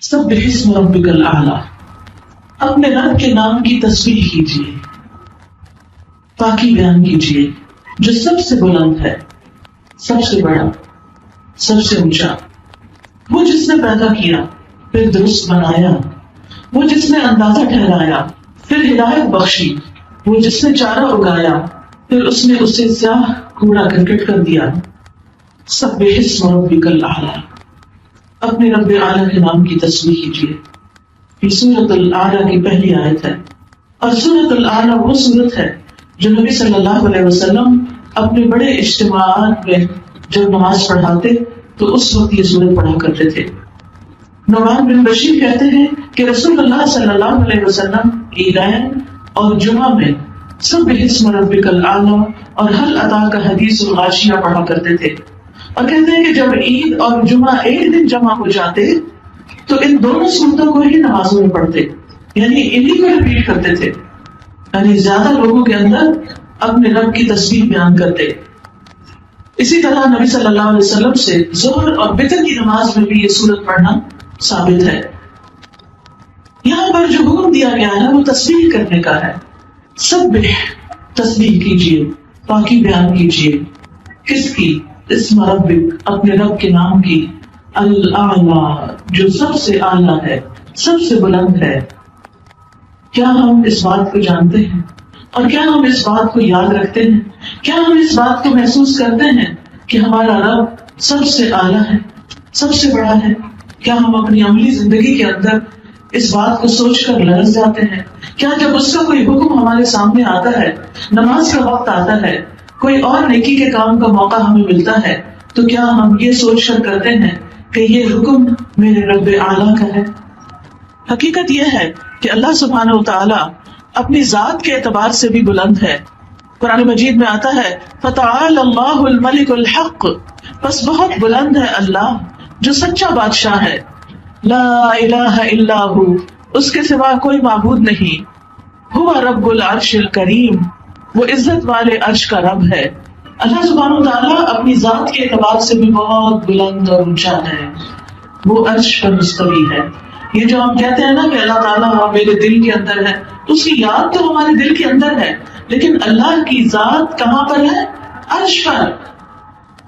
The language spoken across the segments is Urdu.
سبح اسم ربک الاعلی، اپنے رب کے نام کی تسبیح کیجیے، پاکی بیان کیجیے، جو سب سے بلند ہے، سب سے بڑا، سب سے اونچا، وہ جس نے پیدا کیا پھر درست بنایا، وہ جس نے اندازہ ٹھہرایا پھر ہدایت بخشی، وہ جس نے چارہ اگایا پھر اس نے اسے سیاہ کوڑا کرکٹ کر دیا۔ سبح اسم ربک الاعلی، اپنے رب اعلیٰ کے نام کی تسبیح کیجیے۔ یہ سورۃ الاعلیٰ کی پہلی آیت ہے، اور سورۃ الاعلیٰ وہ سورت ہے جو نبی صلی اللہ علیہ وسلم اپنے بڑے اجتماعات میں جب نماز پڑھاتے تو اس وقت یہ سورت پڑھا کرتے تھے۔ نعمان بن بشیر کہتے ہیں کہ رسول اللہ صلی اللہ علیہ وسلم عیدین اور جمعہ میں سبح اسم ربک الاعلی اور حل اتاک حدیث الغاشیہ پڑھا کرتے تھے، اور کہتے ہیں کہ جب عید اور جمعہ ایک دن جمع ہو جاتے تو ان دونوں سورتوں کو ہی نمازوں میں پڑھتے، یعنی انہی کو ریپیٹ کرتے تھے، یعنی زیادہ لوگوں کے اندر اپنے رب کی تسبیح بیان کرتے۔ اسی طرح نبی صلی اللہ علیہ وسلم سے ظہر اور وتر کی نماز میں بھی یہ سورت پڑھنا ثابت ہے۔ یہاں پر جو حکم دیا گیا ہے وہ تسبیح کرنے کا ہے۔ سبح، تسبیح کیجیے، پاکی بیان کیجیے، کس کی؟ اسم ربک، اپنے رب کے نام کی، الاعلی، جو سب سے اعلیٰ ہے، سب سے بلند ہے۔ کیا ہم اس بات کو جانتے ہیں اور کیا ہم اس بات کو یاد رکھتے ہیں؟ کیا ہم اس بات کو محسوس کرتے ہیں کہ ہمارا رب سب سے اعلیٰ ہے، سب سے بڑا ہے؟ کیا ہم اپنی عملی زندگی کے اندر اس بات کو سوچ کر لرز جاتے ہیں؟ کیا جب اس کا کوئی حکم ہمارے سامنے آتا ہے، نماز کا وقت آتا ہے، کوئی اور نیکی کے کام کا موقع ہمیں ملتا ہے، تو کیا ہم یہ سوچ کر کرتے ہیں کہ یہ حکم میرے رب اعلیٰ کا ہے؟ حقیقت یہ ہے کہ اللہ سبحانہ وتعالی اپنی ذات کے اعتبار سے بھی بلند ہے۔ قرآن مجید میں آتا ہے فتعالی اللہ الملک الحق، بس بہت بلند ہے اللہ جو سچا بادشاہ ہے، لا الہ الا ہو، اس کے سوا کوئی معبود نہیں، ہوا رب العرش الکریم، وہ عزت والے عرش کا رب ہے۔ اللہ سبحانہ وتعالی اپنی ذات کے اعتبار سے بھی بہت بلند اور اونچا ہے، وہ عرش پر مستوی ہے۔ یہ جو ہم کہتے ہیں نا کہ اللہ تعالیٰ میرے دل کے اندر ہے، تو اس کی یاد تو ہمارے دل کے اندر ہے، لیکن اللہ کی ذات کہاں پر ہے؟ عرش پر۔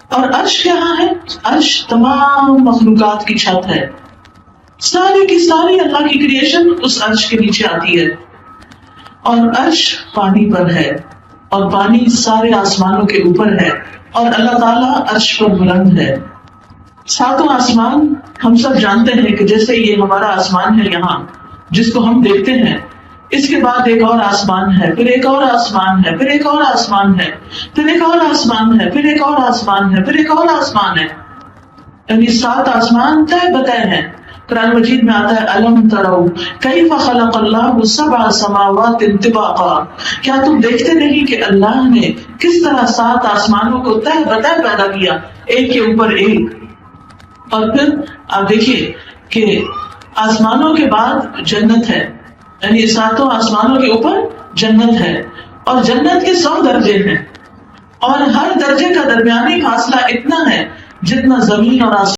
اور عرش کہاں ہے؟ عرش تمام مخلوقات کی چھت ہے، ساری کی ساری اللہ کی کریشن اس عرش کے نیچے آتی ہے، اور عرش پانی پر ہے، اور پانی سارے آسمانوں کے اوپر ہے، اور اللہ تعالیٰ عرش پر بلند ہے۔ ساتوں آسمان ہم سب جانتے ہیں کہ جیسے یہ ہمارا آسمان ہے یہاں جس کو ہم دیکھتے ہیں، اس کے بعد ایک اور آسمان ہے، پھر ایک اور آسمان ہے، پھر ایک اور آسمان ہے، پھر ایک اور آسمان ہے، پھر ایک اور آسمان ہے، پھر ایک اور آسمان ہے، یعنی 7 آسمان طے بطے ہیں۔ قرآن مجید میں آتا ہے الم تروا کیف خلق اللہ 7 سماوات طباقا، کیا تم دیکھتے نہیں کہ اللہ نے کس طرح 7 آسمانوں کو طے بطے پیدا کیا، ایک کے اوپر ایک۔ اور پھر آپ دیکھیے کہ آسمانوں کے بعد جنت ہے، یعنی 7 آسمانوں کے اوپر جنت ہے، اور جنت کے 100 درجے ہیں، اور ہر درجے کا درمیانی فاصلہ اتنا ہے جتنا زمین اور آسمان